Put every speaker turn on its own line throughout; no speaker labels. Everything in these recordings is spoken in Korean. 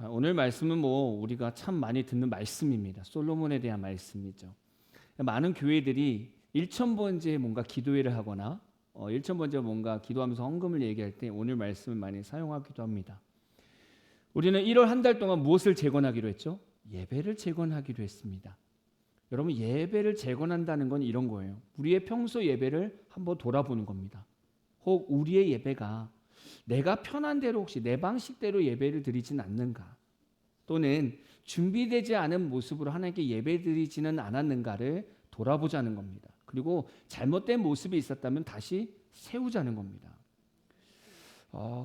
오늘 말씀은 우리가 참 많이 듣는 말씀입니다. 솔로몬에 대한 말씀이죠. 많은 교회들이 일천번제에 뭔가 기도회를 하거나 일천번제 뭔가 기도하면서 헌금을 얘기할 때 오늘 말씀을 많이 사용하기도 합니다. 우리는 1월 한 달 동안 무엇을 재건하기로 했죠? 예배를 재건하기로 했습니다. 여러분, 예배를 재건한다는 건 이런 거예요. 우리의 평소 예배를 한번 돌아보는 겁니다. 혹 우리의 예배가 내가 편한 대로 혹시 내 방식대로 예배를 드리진 않는가, 또는 준비되지 않은 모습으로 하나님께 예배 드리지는 않았는가를 돌아보자는 겁니다. 그리고 잘못된 모습이 있었다면 다시 세우자는 겁니다.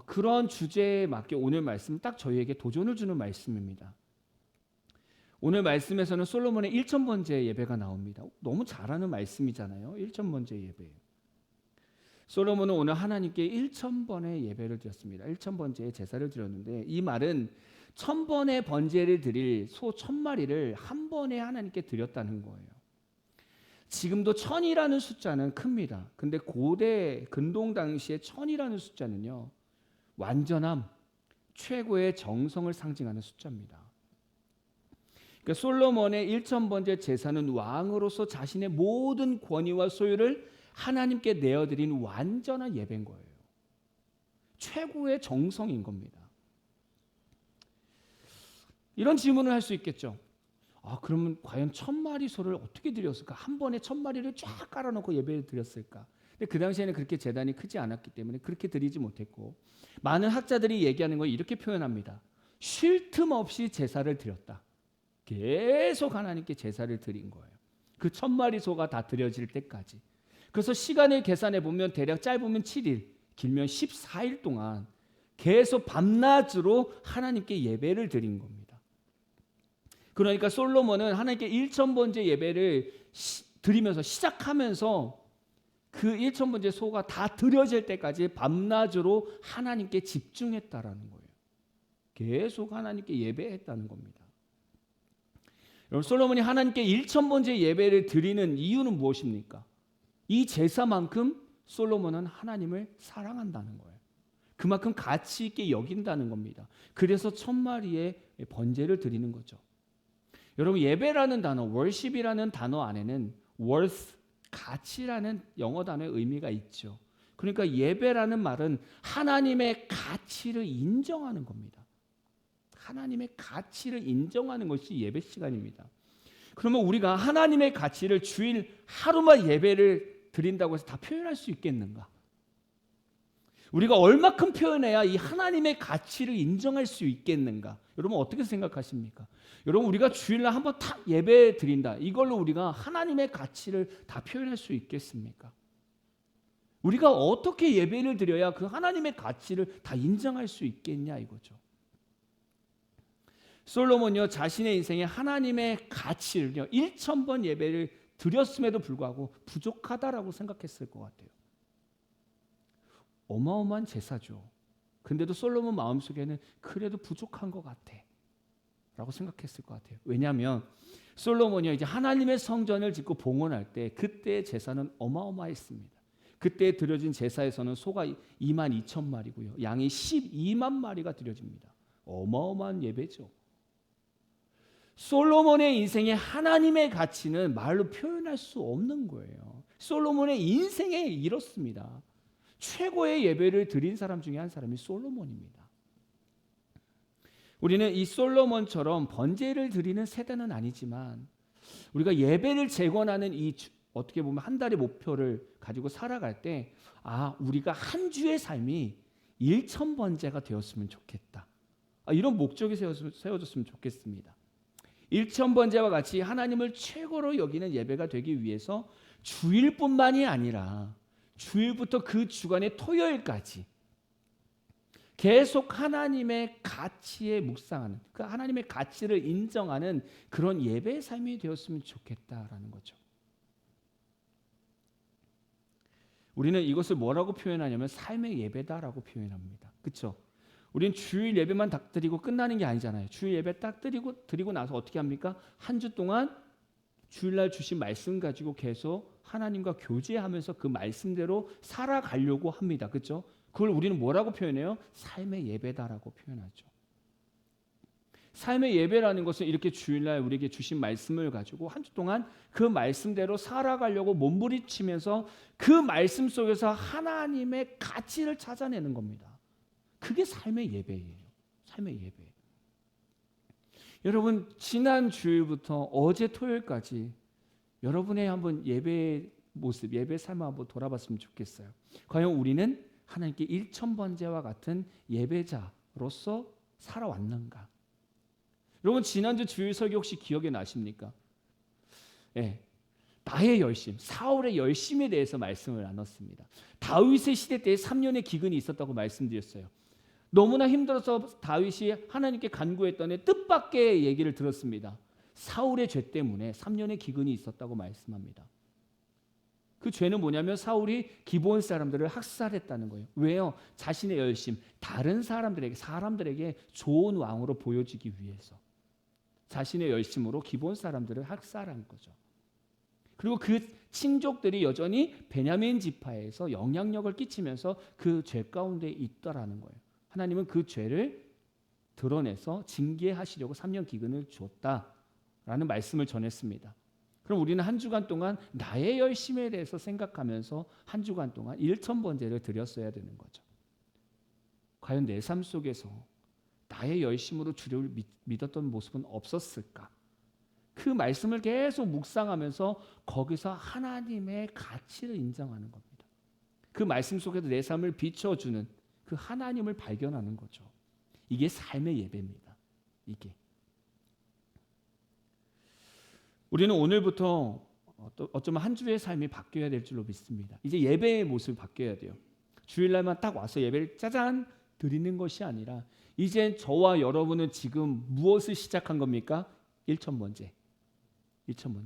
그런 주제에 맞게 오늘 말씀은 딱 저희에게 도전을 주는 말씀입니다. 오늘 말씀에서는 솔로몬의 1천번제 예배가 나옵니다. 너무 잘하는 말씀이잖아요. 1천번제 예배. 솔로몬은 오늘 하나님께 1,000번의 예배를 드렸습니다. 1,000번제의 제사를 드렸는데, 이 말은 1,000번의 번제를 드릴 소 1,000마리를 한 번에 하나님께 드렸다는 거예요. 지금도 1,000이라는 숫자는 큽니다. 근데 고대 근동 당시에 1,000이라는 숫자는요, 완전함, 최고의 정성을 상징하는 숫자입니다. 그러니까 솔로몬의 1,000번제 제사는 왕으로서 자신의 모든 권위와 소유를 하나님께 내어드린 완전한 예배인 거예요. 최고의 정성인 겁니다. 이런 질문을 할 수 있겠죠. 그러면 과연 1,000마리 소를 어떻게 드렸을까? 한 번에 1,000마리를 쫙 깔아놓고 예배를 드렸을까? 근데 그 당시에는 그렇게 제단이 크지 않았기 때문에 그렇게 드리지 못했고, 많은 학자들이 얘기하는 걸 이렇게 표현합니다. 쉴 틈 없이 제사를 드렸다. 계속 하나님께 제사를 드린 거예요. 그 1,000마리 소가 다 드려질 때까지. 그래서 시간을 계산해 보면 대략 짧으면 7일, 길면 14일 동안 계속 밤낮으로 하나님께 예배를 드린 겁니다. 그러니까 솔로몬은 하나님께 1,000번제 예배를 드리면서 시작하면서 그 1,000번제 소가 다 드려질 때까지 밤낮으로 하나님께 집중했다라는 거예요. 계속 하나님께 예배했다는 겁니다. 여러분, 솔로몬이 하나님께 1,000번째 예배를 드리는 이유는 무엇입니까? 이 제사만큼 솔로몬은 하나님을 사랑한다는 거예요. 그만큼 가치 있게 여긴다는 겁니다. 그래서 1,000마리의 번제를 드리는 거죠. 여러분, 예배라는 단어, worship이라는 단어 안에는 worth, 가치라는 영어 단어의 의미가 있죠. 그러니까 예배라는 말은 하나님의 가치를 인정하는 겁니다. 하나님의 가치를 인정하는 것이 예배 시간입니다. 그러면 우리가 하나님의 가치를 주일 하루만 예배를 드린다고 해서 다 표현할 수 있겠는가? 우리가 얼마큼 표현해야 이 하나님의 가치를 인정할 수 있겠는가? 여러분, 어떻게 생각하십니까? 여러분, 우리가 주일날 한번 탁 예배 드린다, 이걸로 우리가 하나님의 가치를 다 표현할 수 있겠습니까? 우리가 어떻게 예배를 드려야 그 하나님의 가치를 다 인정할 수 있겠냐 이거죠. 솔로몬요, 자신의 인생에 하나님의 가치를요 1,000번 예배를 드렸음에도 불구하고 부족하다라고 생각했을 것 같아요. 어마어마한 제사죠. 근데도 솔로몬 마음속에는 그래도 부족한 것 같아 라고 생각했을 것 같아요. 왜냐하면 솔로몬이 이제 하나님의 성전을 짓고 봉헌할 때 그때의 제사는 어마어마했습니다. 그때 드려진 제사에서는 소가 22,000마리고요, 양이 12만 마리가 드려집니다. 어마어마한 예배죠. 솔로몬의 인생에 하나님의 가치는 말로 표현할 수 없는 거예요. 솔로몬의 인생에 이렇습니다. 최고의 예배를 드린 사람 중에 한 사람이 솔로몬입니다. 우리는 이 솔로몬처럼 번제를 드리는 세대는 아니지만 우리가 예배를 재건하는 이 어떻게 보면 한 달의 목표를 가지고 살아갈 때 우리가 한 주의 삶이 1,000번제가 되었으면 좋겠다. 이런 목적이 세워졌으면 좋겠습니다. 1,000번제와 같이 하나님을 최고로 여기는 예배가 되기 위해서 주일뿐만이 아니라 주일부터 그 주간의 토요일까지 계속 하나님의 가치에 묵상하는, 그 하나님의 가치를 인정하는 그런 예배의 삶이 되었으면 좋겠다라는 거죠. 우리는 이것을 뭐라고 표현하냐면 삶의 예배다라고 표현합니다. 그렇죠? 우리는 주일 예배만 딱 드리고 끝나는 게 아니잖아요. 주일 예배 딱 드리고 나서 어떻게 합니까? 한 주 동안 주일날 주신 말씀 가지고 계속 하나님과 교제하면서 그 말씀대로 살아가려고 합니다. 그렇죠? 그걸 우리는 뭐라고 표현해요? 삶의 예배다라고 표현하죠. 삶의 예배라는 것은 이렇게 주일날 우리에게 주신 말씀을 가지고 한 주 동안 그 말씀대로 살아가려고 몸부림치면서 그 말씀 속에서 하나님의 가치를 찾아내는 겁니다. 그게 삶의 예배예요. 삶의 예배. 여러분, 지난 주일부터 어제 토요일까지 여러분의 한번 예배의 모습, 예배 삶을 한번 돌아봤으면 좋겠어요. 과연 우리는 하나님께 일천번제와 같은 예배자로서 살아왔는가? 여러분, 지난주 주일 설교 혹시 기억에 나십니까? 예, 나의 열심, 사울의 열심에 대해서 말씀을 나눴습니다. 다윗의 시대 때 3년의 기근이 있었다고 말씀드렸어요. 너무나 힘들어서 다윗이 하나님께 간구했더니 뜻밖의 얘기를 들었습니다. 사울의 죄 때문에 3년의 기근이 있었다고 말씀합니다. 그 죄는 뭐냐면 사울이 기브온 사람들을 학살했다는 거예요. 왜요? 자신의 열심, 다른 사람들에게 좋은 왕으로 보여지기 위해서 자신의 열심으로 기브온 사람들을 학살한 거죠. 그리고 그 친족들이 여전히 베냐민 지파에서 영향력을 끼치면서 그 죄 가운데 있더라는 거예요. 하나님은 그 죄를 드러내서 징계하시려고 3년 기근을 줬다라는 말씀을 전했습니다. 그럼 우리는 한 주간 동안 나의 열심에 대해서 생각하면서 한 주간 동안 일천번제를 드렸어야 되는 거죠. 과연 내 삶 속에서 나의 열심으로 주를 믿었던 모습은 없었을까? 그 말씀을 계속 묵상하면서 거기서 하나님의 가치를 인정하는 겁니다. 그 말씀 속에서 내 삶을 비춰주는 그 하나님을 발견하는 거죠. 이게 삶의 예배입니다. 이게. 우리는 오늘부터 어쩌면 한 주의 삶이 바뀌어야 될 줄로 믿습니다. 이제 예배의 모습이 바뀌어야 돼요. 주일날만 딱 와서 예배를 짜잔 드리는 것이 아니라 이제 저와 여러분은 지금 무엇을 시작한 겁니까? 일천번제.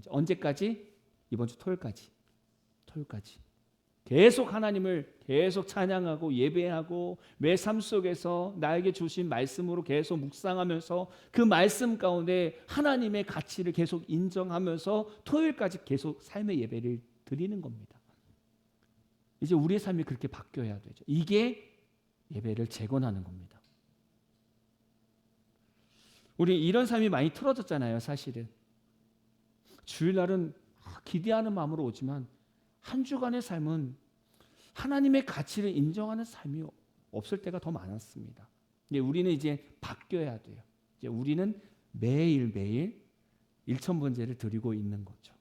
언제까지? 이번 주 토요일까지. 계속 하나님을 계속 찬양하고 예배하고 매 삶 속에서 나에게 주신 말씀으로 계속 묵상하면서 그 말씀 가운데 하나님의 가치를 계속 인정하면서 토요일까지 계속 삶의 예배를 드리는 겁니다. 이제 우리의 삶이 그렇게 바뀌어야 되죠. 이게 예배를 재건하는 겁니다. 우리 이런 삶이 많이 틀어졌잖아요, 사실은. 주일날은 기대하는 마음으로 오지만 한 주간의 삶은 하나님의 가치를 인정하는 삶이 없을 때가 더 많았습니다. 근데 우리는 이제 바뀌어야 돼요. 이제 우리는 매일매일 일천번제를 드리고 있는 거죠.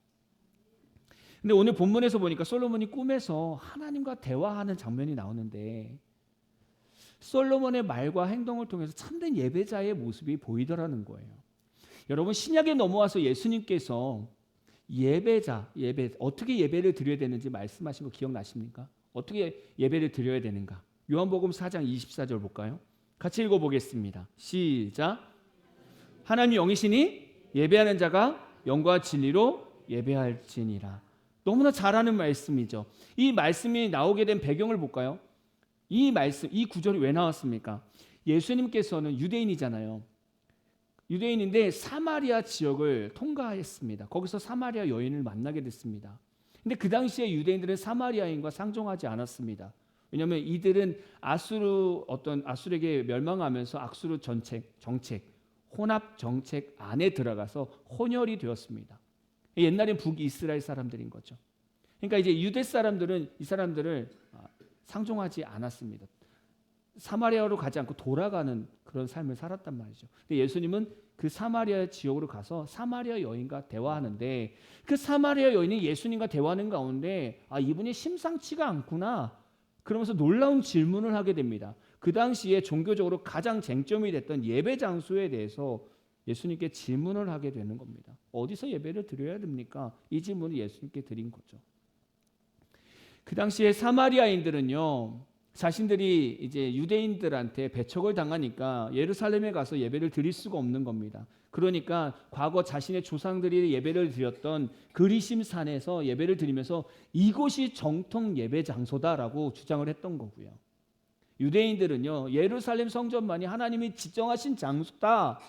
근데 오늘 본문에서 보니까 솔로몬이 꿈에서 하나님과 대화하는 장면이 나오는데 솔로몬의 말과 행동을 통해서 참된 예배자의 모습이 보이더라는 거예요. 여러분, 신약에 넘어와서 예수님께서 어떻게 예배를 드려야 되는지 말씀하신 거 기억나십니까? 어떻게 예배를 드려야 되는가? 요한복음 4장 24절 볼까요? 같이 읽어보겠습니다. 시작. 하나님 영이시니 예배하는 자가 영과 진리로 예배할지니라. 너무나 잘하는 말씀이죠. 이 말씀이 나오게 된 배경을 볼까요? 이 구절이 왜 나왔습니까? 예수님께서는 유대인이잖아요. 유대인인데 사마리아 지역을 통과했습니다. 거기서 사마리아 여인을 만나게 됐습니다. 근데 그 당시에 유대인들은 사마리아인과 상종하지 않았습니다. 왜냐하면 이들은 아수르에게 멸망하면서 아수르 정책, 혼합 정책 안에 들어가서 혼혈이 되었습니다. 옛날엔 북이스라엘 사람들인 거죠. 그러니까 이제 유대 사람들은 이 사람들을 상종하지 않았습니다. 사마리아로 가지 않고 돌아가는 그런 삶을 살았단 말이죠. 근데 예수님은 그 사마리아 지역으로 가서 사마리아 여인과 대화하는데 그 사마리아 여인이 예수님과 대화하는 가운데 이분이 심상치가 않구나 그러면서 놀라운 질문을 하게 됩니다. 그 당시에 종교적으로 가장 쟁점이 됐던 예배 장소에 대해서 예수님께 질문을 하게 되는 겁니다. 어디서 예배를 드려야 됩니까? 이 질문을 예수님께 드린 거죠. 그 당시에 사마리아인들은요, 자신들이 이제 유대인들한테 배척을 당하니까 예루살렘에 가서 예배를 드릴 수가 없는 겁니다. 그러니까 과거 자신의 조상들이 예배를 드렸던 그리심 산에서 예배를 드리면서 이곳이 정통 예배 장소다라고 주장을 했던 거고요. 유대인들은요, 예루살렘 성전만이 하나님이 지정하신 장소다라고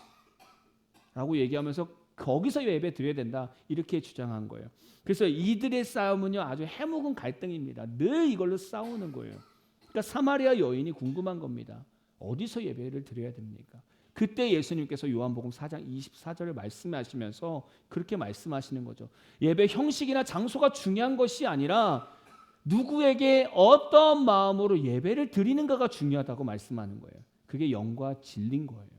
얘기하면서 거기서 예배 드려야 된다 이렇게 주장한 거예요. 그래서 이들의 싸움은요 아주 해묵은 갈등입니다. 늘 이걸로 싸우는 거예요. 그러니까 사마리아 여인이 궁금한 겁니다. 어디서 예배를 드려야 됩니까? 그때 예수님께서 요한복음 4장 24절을 말씀하시면서 그렇게 말씀하시는 거죠. 예배 형식이나 장소가 중요한 것이 아니라 누구에게 어떤 마음으로 예배를 드리는가가 중요하다고 말씀하는 거예요. 그게 영과 진리인 거예요.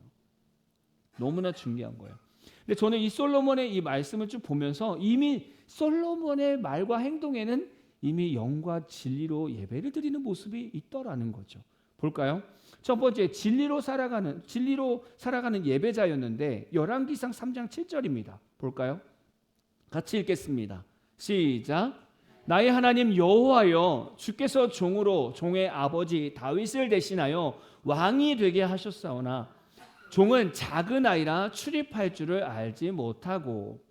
너무나 중요한 거예요. 근데 저는 이 솔로몬의 이 말씀을 쭉 보면서 이미 솔로몬의 말과 행동에는 이미 영과 진리로 예배를 드리는 모습이 있더라는 거죠. 볼까요? 첫 번째, 진리로 살아가는 예배자였는데 열왕기상 3장 7절입니다. 볼까요? 같이 읽겠습니다. 시작. 나의 하나님 여호와여, 주께서 종의 아버지 다윗을 대신하여 왕이 되게 하셨사오나 종은 작은 아이라 출입할 줄을 알지 못하고.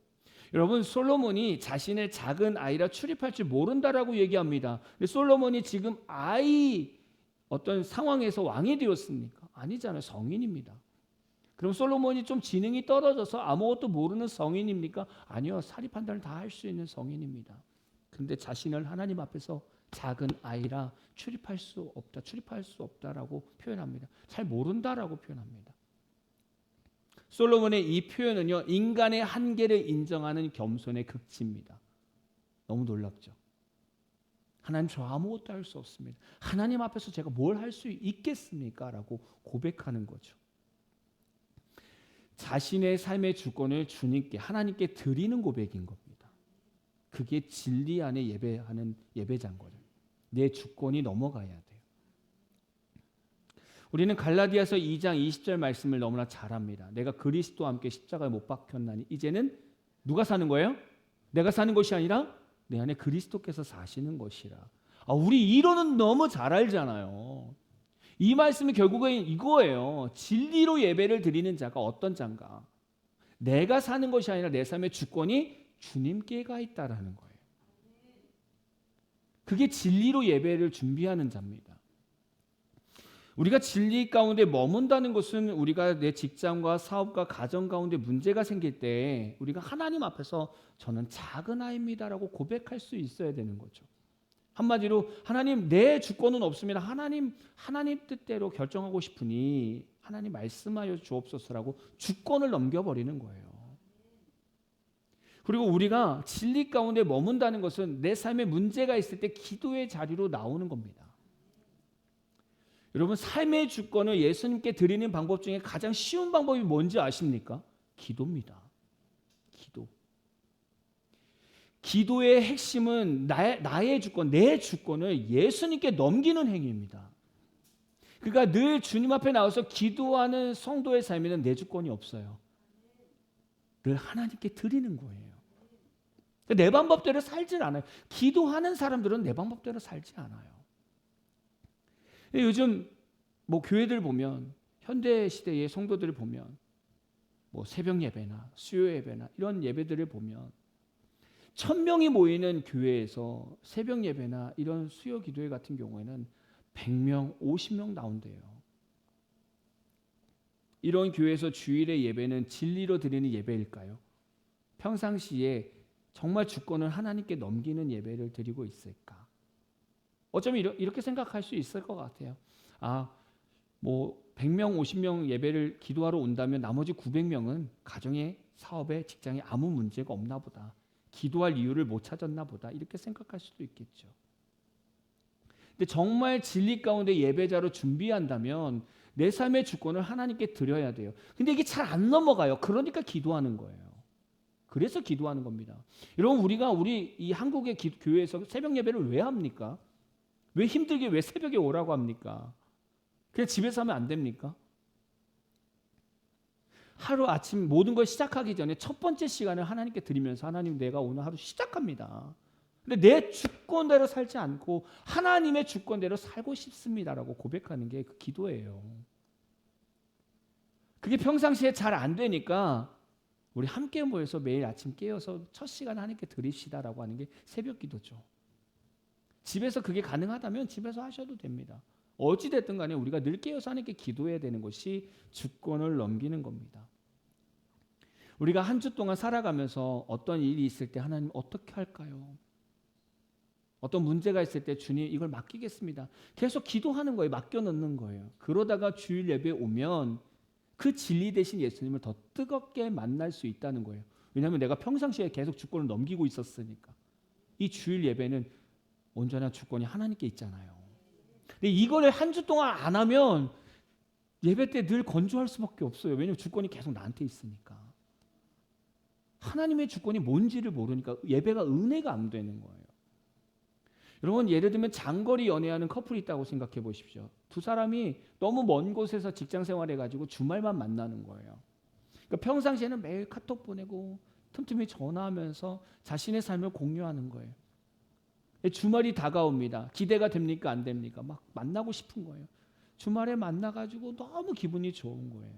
여러분, 솔로몬이 자신을 작은 아이라 출입할 줄 모른다라고 얘기합니다. 근데 솔로몬이 지금 어떤 상황에서 왕이 되었습니까? 아니잖아요. 성인입니다. 그럼 솔로몬이 좀 지능이 떨어져서 아무것도 모르는 성인입니까? 아니요. 사리 판단을 다 할 수 있는 성인입니다. 근데 자신을 하나님 앞에서 작은 아이라 출입할 수 없다라고 표현합니다. 잘 모른다라고 표현합니다. 솔로몬의 이 표현은요, 인간의 한계를 인정하는 겸손의 극치입니다. 너무 놀랍죠? 하나님, 저 아무것도 할 수 없습니다. 하나님 앞에서 제가 뭘 할 수 있겠습니까? 라고 고백하는 거죠. 자신의 삶의 주권을 주님께, 하나님께 드리는 고백인 겁니다. 그게 진리 안에 예배하는 예배자인 거죠. 내 주권이 넘어가야 돼요. 우리는 갈라디아서 2장 20절 말씀을 너무나 잘 압니다. 내가 그리스도와 함께 십자가에 못 박혔나니 이제는 누가 사는 거예요? 내가 사는 것이 아니라 내 안에 그리스도께서 사시는 것이라. 우리 이론은 너무 잘 알잖아요. 이 말씀이 결국은 이거예요. 진리로 예배를 드리는 자가 어떤 자인가? 내가 사는 것이 아니라 내 삶의 주권이 주님께 가 있다라는 거예요. 그게 진리로 예배를 준비하는 자입니다. 우리가 진리 가운데 머문다는 것은 우리가 내 직장과 사업과 가정 가운데 문제가 생길 때 우리가 하나님 앞에서 저는 작은 아이입니다라고 고백할 수 있어야 되는 거죠. 한마디로 하나님, 내 주권은 없습니다. 하나님 뜻대로 결정하고 싶으니 하나님 말씀하여 주옵소서라고 주권을 넘겨버리는 거예요. 그리고 우리가 진리 가운데 머문다는 것은 내 삶에 문제가 있을 때 기도의 자리로 나오는 겁니다. 여러분, 삶의 주권을 예수님께 드리는 방법 중에 가장 쉬운 방법이 뭔지 아십니까? 기도입니다. 기도. 기도의 핵심은 나의 주권, 내 주권을 예수님께 넘기는 행위입니다. 그러니까 늘 주님 앞에 나와서 기도하는 성도의 삶에는 내 주권이 없어요. 늘 하나님께 드리는 거예요. 내 방법대로 살질 않아요. 기도하는 사람들은 내 방법대로 살지 않아요. 요즘 교회들 보면, 현대 시대의 성도들을 보면 새벽 예배나 수요 예배나 이런 예배들을 보면 1000명이 모이는 교회에서 새벽 예배나 이런 수요 기도회 같은 경우에는 100명, 50명 나온대요. 이런 교회에서 주일의 예배는 진리로 드리는 예배일까요? 평상시에 정말 주권을 하나님께 넘기는 예배를 드리고 있을까? 어쩌면 이렇게 생각할 수 있을 것 같아요. 100명, 50명 예배를 기도하러 온다면 나머지 900명은 가정에, 사업에, 직장에 아무 문제가 없나 보다. 기도할 이유를 못 찾았나 보다. 이렇게 생각할 수도 있겠죠. 근데 정말 진리 가운데 예배자로 준비한다면 내 삶의 주권을 하나님께 드려야 돼요. 근데 이게 잘 안 넘어가요. 그러니까 기도하는 거예요. 그래서 기도하는 겁니다. 여러분, 우리 이 한국의 교회에서 새벽 예배를 왜 합니까? 왜 힘들게 왜 새벽에 오라고 합니까? 그냥 집에서 하면 안 됩니까? 하루 아침 모든 걸 시작하기 전에 첫 번째 시간을 하나님께 드리면서 하나님, 내가 오늘 하루 시작합니다. 근데 내 주권대로 살지 않고 하나님의 주권대로 살고 싶습니다라고 고백하는 게 그 기도예요. 그게 평상시에 잘 안 되니까 우리 함께 모여서 매일 아침 깨어서 첫 시간 하나님께 드립시다라고 하는 게 새벽 기도죠. 집에서 그게 가능하다면 집에서 하셔도 됩니다. 어찌됐든 간에 우리가 늘 깨어서 하나님께 기도해야 되는 것이 주권을 넘기는 겁니다. 우리가 한 주 동안 살아가면서 어떤 일이 있을 때 하나님 어떻게 할까요? 어떤 문제가 있을 때 주님 이걸 맡기겠습니다. 계속 기도하는 거예요. 맡겨놓는 거예요. 그러다가 주일 예배 오면 그 진리 대신 예수님을 더 뜨겁게 만날 수 있다는 거예요. 왜냐하면 내가 평상시에 계속 주권을 넘기고 있었으니까. 이 주일 예배는 온전한 주권이 하나님께 있잖아요. 근데 이거를 한 주 동안 안 하면 예배 때 늘 건조할 수밖에 없어요. 왜냐하면 주권이 계속 나한테 있으니까. 하나님의 주권이 뭔지를 모르니까 예배가 은혜가 안 되는 거예요. 여러분, 예를 들면 장거리 연애하는 커플이 있다고 생각해 보십시오. 두 사람이 너무 먼 곳에서 직장 생활해가지고 주말만 만나는 거예요. 그러니까 평상시에는 매일 카톡 보내고 틈틈이 전화하면서 자신의 삶을 공유하는 거예요. 주말이 다가옵니다. 기대가 됩니까? 안 됩니까? 막 만나고 싶은 거예요. 주말에 만나가지고 너무 기분이 좋은 거예요.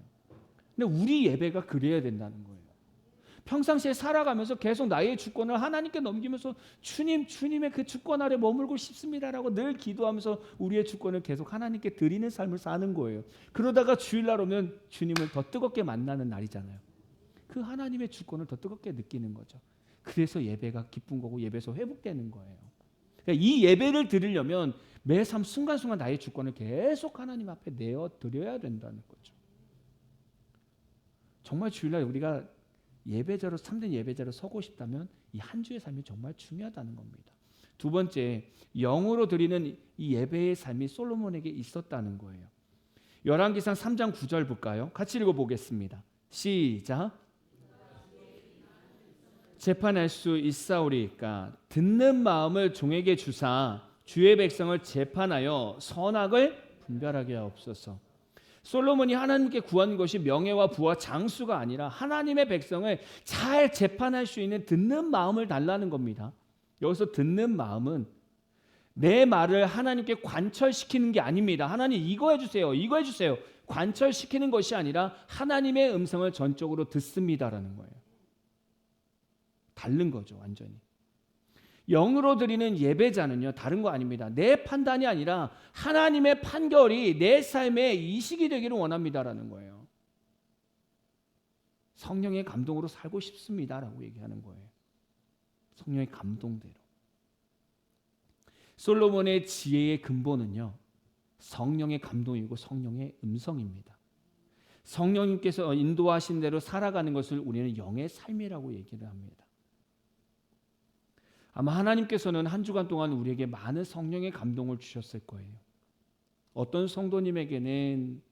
근데 우리 예배가 그래야 된다는 거예요. 평상시에 살아가면서 계속 나의 주권을 하나님께 넘기면서 주님의 그 주권 아래 머물고 싶습니다라고 늘 기도하면서 우리의 주권을 계속 하나님께 드리는 삶을 사는 거예요. 그러다가 주일날 오면 주님을 더 뜨겁게 만나는 날이잖아요. 그 하나님의 주권을 더 뜨겁게 느끼는 거죠. 그래서 예배가 기쁜 거고 예배에서 회복되는 거예요. 그러니까 이 예배를 드리려면 매 삶 순간순간 나의 주권을 계속 하나님 앞에 내어 드려야 된다는 거죠. 정말 주일날 우리가 예배자로 참된 예배자로 서고 싶다면 이 한 주의 삶이 정말 중요하다는 겁니다. 두 번째, 영으로 드리는 이 예배의 삶이 솔로몬에게 있었다는 거예요. 열왕기상 3장 9절 볼까요? 같이 읽어보겠습니다. 시작. 재판할 수 있사오리까 듣는 마음을 종에게 주사 주의 백성을 재판하여 선악을 분별하게 하옵소서. 솔로몬이 하나님께 구한 것이 명예와 부와 장수가 아니라 하나님의 백성을 잘 재판할 수 있는 듣는 마음을 달라는 겁니다. 여기서 듣는 마음은 내 말을 하나님께 관철시키는 게 아닙니다. 하나님 이거 해주세요. 이거 해주세요. 관철시키는 것이 아니라 하나님의 음성을 전적으로 듣습니다라는 거예요. 다른 거죠, 완전히. 영으로 드리는 예배자는요, 다른 거 아닙니다. 내 판단이 아니라 하나님의 판결이 내 삶의 이식이 되기를 원합니다라는 거예요. 성령의 감동으로 살고 싶습니다라고 얘기하는 거예요. 성령의 감동대로. 솔로몬의 지혜의 근본은요, 성령의 감동이고 성령의 음성입니다. 성령님께서 인도하신 대로 살아가는 것을 우리는 영의 삶이라고 얘기를 합니다. 아마 하나님께서는 한 주간 동안 우리에게 많은 성령의 감동을 주셨을 거예요. 어떤 성도님에게는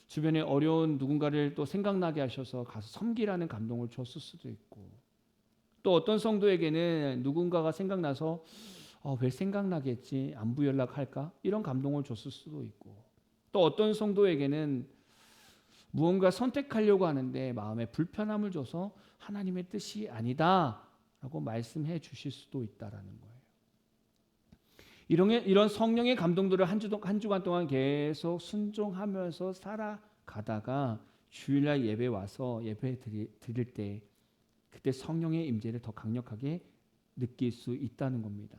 주변에 어려운 누군가를 또 생각나게 하셔서 가서 섬기라는 감동을 줬을 수도 있고, 또 어떤 성도에게는 누군가가 생각나서 왜 생각나겠지? 안부 연락할까? 이런 감동을 줬을 수도 있고, 또 어떤 성도에게는 무언가 선택하려고 하는데 마음에 불편함을 줘서 하나님의 뜻이 아니다 라고 말씀해 주실 수도 있다라는 거예요. 이런 성령의 감동들을 한 주간 동안 계속 순종하면서 살아가다가 주일날 예배 와서 예배 드릴 때 그때 성령의 임재를 더 강력하게 느낄 수 있다는 겁니다.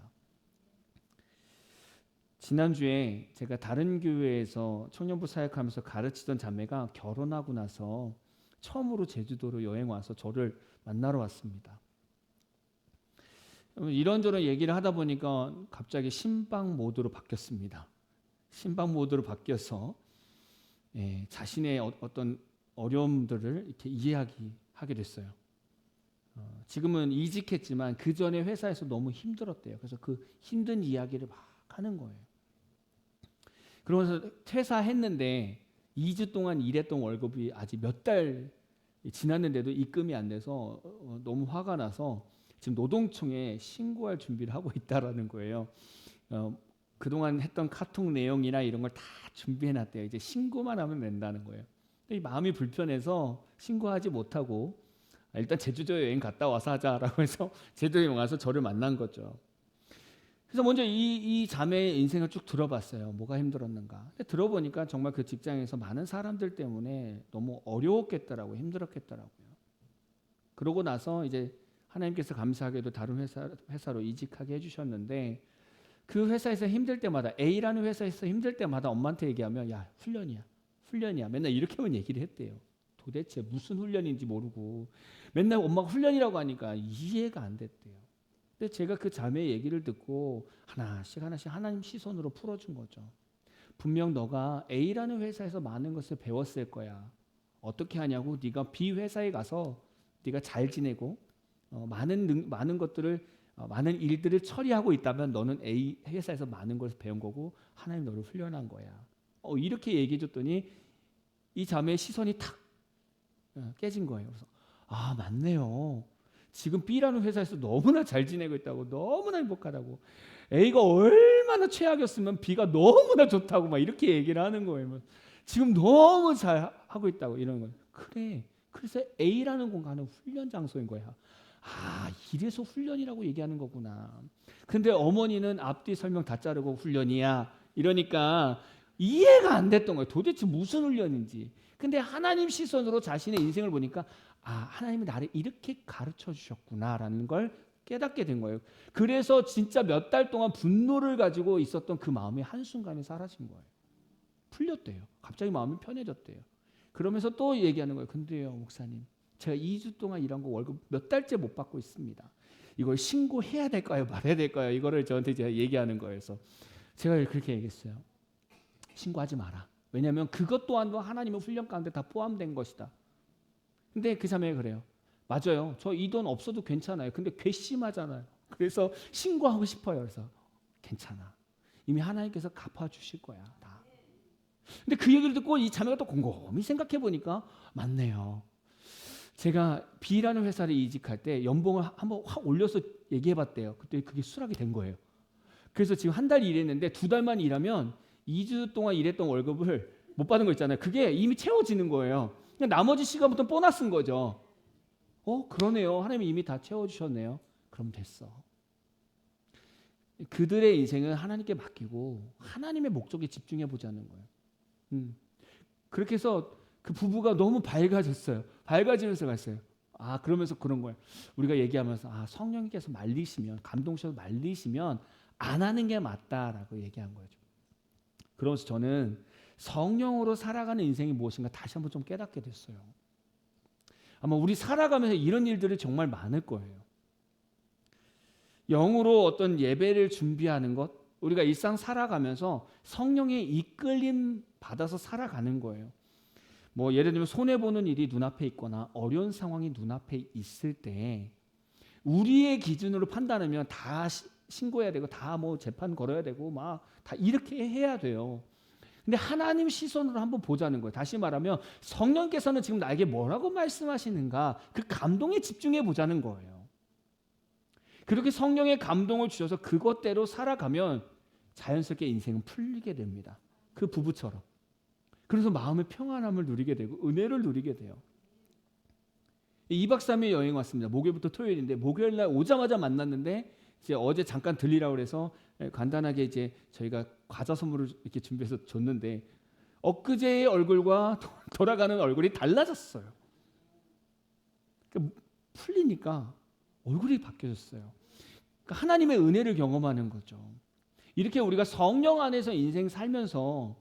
지난주에 제가 다른 교회에서 청년부 사역하면서 가르치던 자매가 결혼하고 나서 처음으로 제주도로 여행 와서 저를 만나러 왔습니다. 이런저런 얘기를 하다 보니까 갑자기 신방 모드로 바뀌었습니다. 신방 모드로 바뀌어서 자신의 어떤 어려움들을 이렇게 이야기하게 됐어요. 지금은 이직했지만 그 전에 회사에서 너무 힘들었대요. 그래서 그 힘든 이야기를 막 하는 거예요. 그러면서 퇴사했는데 2주 동안 일했던 월급이 아직 몇 달 지났는데도 입금이 안 돼서 너무 화가 나서 지금 노동청에 신고할 준비를 하고 있다라는 거예요. 그동안 했던 카톡 내용이나 이런 걸 다 준비해놨대요. 이제 신고만 하면 된다는 거예요. 마음이 불편해서 신고하지 못하고 일단 제주도 여행 갔다 와서 하자라고 해서 제주도 여행 와서 저를 만난 거죠. 그래서 먼저 이 자매의 인생을 쭉 들어봤어요. 뭐가 힘들었는가. 들어보니까 정말 그 직장에서 많은 사람들 때문에 너무 어려웠겠더라고요. 힘들었겠더라고요. 그러고 나서 이제 하나님께서 감사하게도 다른 회사로 이직하게 해주셨는데 그 회사에서 힘들 때마다 A라는 회사에서 힘들 때마다 엄마한테 얘기하면 야 훈련이야 맨날 이렇게만 얘기를 했대요. 도대체 무슨 훈련인지 모르고 맨날 엄마가 훈련이라고 하니까 이해가 안 됐대요. 근데 제가 그 자매의 얘기를 듣고 하나씩 하나님 시선으로 풀어준 거죠. 분명 너가 A라는 회사에서 많은 것을 배웠을 거야. 어떻게 하냐고, 네가 B 회사에 가서 네가 잘 지내고 많은 것들을 많은 일들을 처리하고 있다면 너는 A 회사에서 많은 것을 배운 거고 하나님 너를 훈련한 거야. 이렇게 얘기해 줬더니 이 자매의 시선이 탁 깨진 거예요. 그래서 맞네요. 지금 B라는 회사에서 너무나 잘 지내고 있다고, 너무나 행복하다고, A가 얼마나 최악이었으면 B가 너무나 좋다고 막 이렇게 얘기를 하는 거예요. 지금 너무 잘 하고 있다고 이러는 거예요. 그래. 그래서 A라는 공간은 훈련 장소인 거야. 이래서 훈련이라고 얘기하는 거구나. 근데 어머니는 앞뒤 설명 다 자르고 훈련이야 이러니까 이해가 안 됐던 거예요. 도대체 무슨 훈련인지. 근데 하나님 시선으로 자신의 인생을 보니까 하나님이 나를 이렇게 가르쳐 주셨구나라는 걸 깨닫게 된 거예요. 그래서 진짜 몇 달 동안 분노를 가지고 있었던 그 마음이 한순간에 사라진 거예요. 풀렸대요. 갑자기 마음이 편해졌대요. 그러면서 또 얘기하는 거예요. 근데요, 목사님, 제가 2주 동안 일한 거 월급 몇 달째 못 받고 있습니다. 이걸 신고해야 될까요? 말해야 될까요? 이거를 저한테 제가 얘기하는 거예요. 그래서 제가 그렇게 얘기했어요. 신고하지 마라. 왜냐하면 그것 또한도 하나님의 훈련 가운데 다 포함된 것이다. 근데 그 자매가 그래요. 맞아요. 저 이 돈 없어도 괜찮아요. 근데 괘씸하잖아요. 그래서 신고하고 싶어요. 그래서 괜찮아. 이미 하나님께서 갚아주실 거야. 다. 근데 그 얘기를 듣고 이 자매가 또 곰곰이 생각해 보니까 맞네요. 제가 B라는 회사를 이직할 때 연봉을 한번 확 올려서 얘기해 봤대요. 그때 그게 수락이 된 거예요. 그래서 지금 한 달 일했는데 2달만 일하면 2주 동안 일했던 월급을 못 받은 거 있잖아요. 그게 이미 채워지는 거예요. 그냥 나머지 시간부터 보너스인 거죠. 그러네요. 하나님이 이미 다 채워주셨네요. 그럼 됐어. 그들의 인생은 하나님께 맡기고 하나님의 목적에 집중해 보자는 거예요. 그렇게 해서 그 부부가 너무 밝아졌어요. 밝아지면서 갔어요. 그러면서 그런 거예요. 우리가 얘기하면서 성령님께서 말리시면, 감동셔서 말리시면 안 하는 게 맞다라고 얘기한 거죠. 그러면서 저는 성령으로 살아가는 인생이 무엇인가 다시 한번 좀 깨닫게 됐어요. 아마 우리 살아가면서 이런 일들이 정말 많을 거예요. 영으로 어떤 예배를 준비하는 것, 우리가 일상 살아가면서 성령의 이끌림 받아서 살아가는 거예요. 예를 들면 손해보는 일이 눈앞에 있거나 어려운 상황이 눈앞에 있을 때 우리의 기준으로 판단하면 다 신고해야 되고 다 재판 걸어야 되고 막 다 이렇게 해야 돼요. 근데 하나님 시선으로 한번 보자는 거예요. 다시 말하면 성령께서는 지금 나에게 뭐라고 말씀하시는가, 그 감동에 집중해 보자는 거예요. 그렇게 성령의 감동을 주셔서 그것대로 살아가면 자연스럽게 인생은 풀리게 됩니다. 그 부부처럼. 그래서 마음의 평안함을 누리게 되고 은혜를 누리게 돼요. 2박 3일 여행 왔습니다. 목요일부터 토요일인데 목요일 날 오자마자 만났는데 이제 어제 잠깐 들리라고 그래서 간단하게 이제 저희가 과자 선물을 이렇게 준비해서 줬는데 엊그제의 얼굴과 돌아가는 얼굴이 달라졌어요. 그러니까 풀리니까 얼굴이 바뀌어졌어요. 그러니까 하나님의 은혜를 경험하는 거죠. 이렇게 우리가 성령 안에서 인생 살면서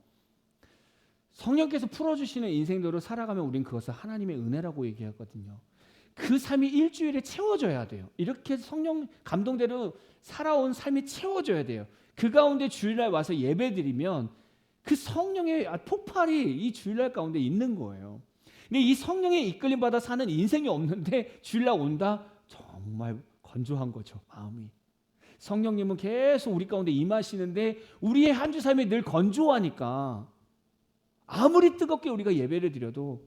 성령께서 풀어주시는 인생대로 살아가면 우리는 그것을 하나님의 은혜라고 얘기하거든요. 그 삶이 일주일에 채워져야 돼요. 이렇게 성령 감동대로 살아온 삶이 채워져야 돼요. 그 가운데 주일날 와서 예배드리면 그 성령의 폭발이 이 주일날 가운데 있는 거예요. 근데 이 성령의 이끌림 받아 사는 인생이 없는데 주일날 온다? 정말 건조한 거죠, 마음이. 성령님은 계속 우리 가운데 임하시는데 우리의 한 주 삶이 늘 건조하니까 아무리 뜨겁게 우리가 예배를 드려도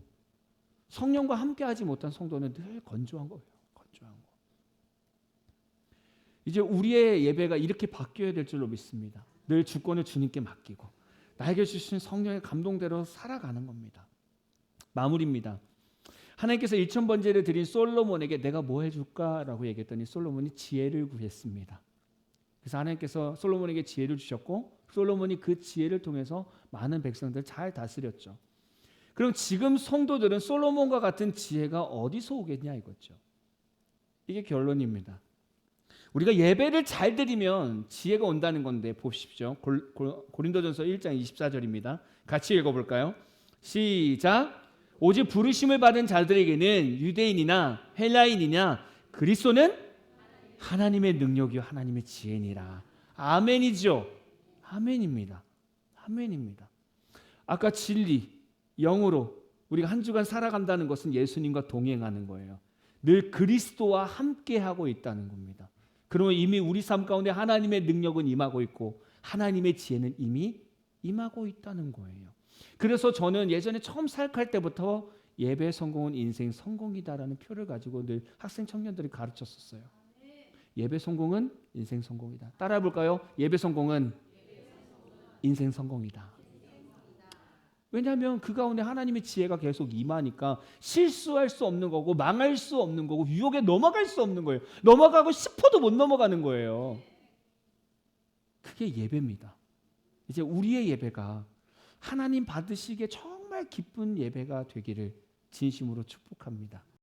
성령과 함께하지 못한 성도는 늘 건조한 거예요. 건조한 거. 이제 우리의 예배가 이렇게 바뀌어야 될 줄로 믿습니다. 늘 주권을 주님께 맡기고 나에게 주신 성령의 감동대로 살아가는 겁니다. 마무리입니다. 하나님께서 1,000번제를 드린 솔로몬에게 내가 뭐 해줄까라고 얘기했더니 솔로몬이 지혜를 구했습니다. 그래서 하나님께서 솔로몬에게 지혜를 주셨고 솔로몬이 그 지혜를 통해서 많은 백성들을 잘 다스렸죠. 그럼 지금 성도들은 솔로몬과 같은 지혜가 어디서 오겠냐 이거죠. 이게 결론입니다. 우리가 예배를 잘 드리면 지혜가 온다는 건데 보십시오. 고린도전서 1장 24절입니다. 같이 읽어볼까요? 시작. 오직 부르심을 받은 자들에게는 유대인이나 헬라인이냐 그리스도는 하나님의 능력이요 하나님의 지혜니라. 아멘이죠. 아멘입니다. 아멘입니다. 아까 진리, 영으로 우리가 한 주간 살아간다는 것은 예수님과 동행하는 거예요. 늘 그리스도와 함께하고 있다는 겁니다. 그러면 이미 우리 삶 가운데 하나님의 능력은 임하고 있고 하나님의 지혜는 이미 임하고 있다는 거예요. 그래서 저는 예전에 처음 사역할 때부터 예배 성공은 인생 성공이다라는 표를 가지고 늘 학생 청년들이 가르쳤었어요. 예배 성공은 인생 성공이다. 따라해 볼까요? 예배 성공은 인생 성공이다. 왜냐하면 그 가운데 하나님의 지혜가 계속 임하니까 실수할 수 없는 거고 망할 수 없는 거고 유혹에 넘어갈 수 없는 거예요. 넘어가고 싶어도 못 넘어가는 거예요. 그게 예배입니다. 이제 우리의 예배가 하나님 받으시기에 정말 기쁜 예배가 되기를 진심으로 축복합니다.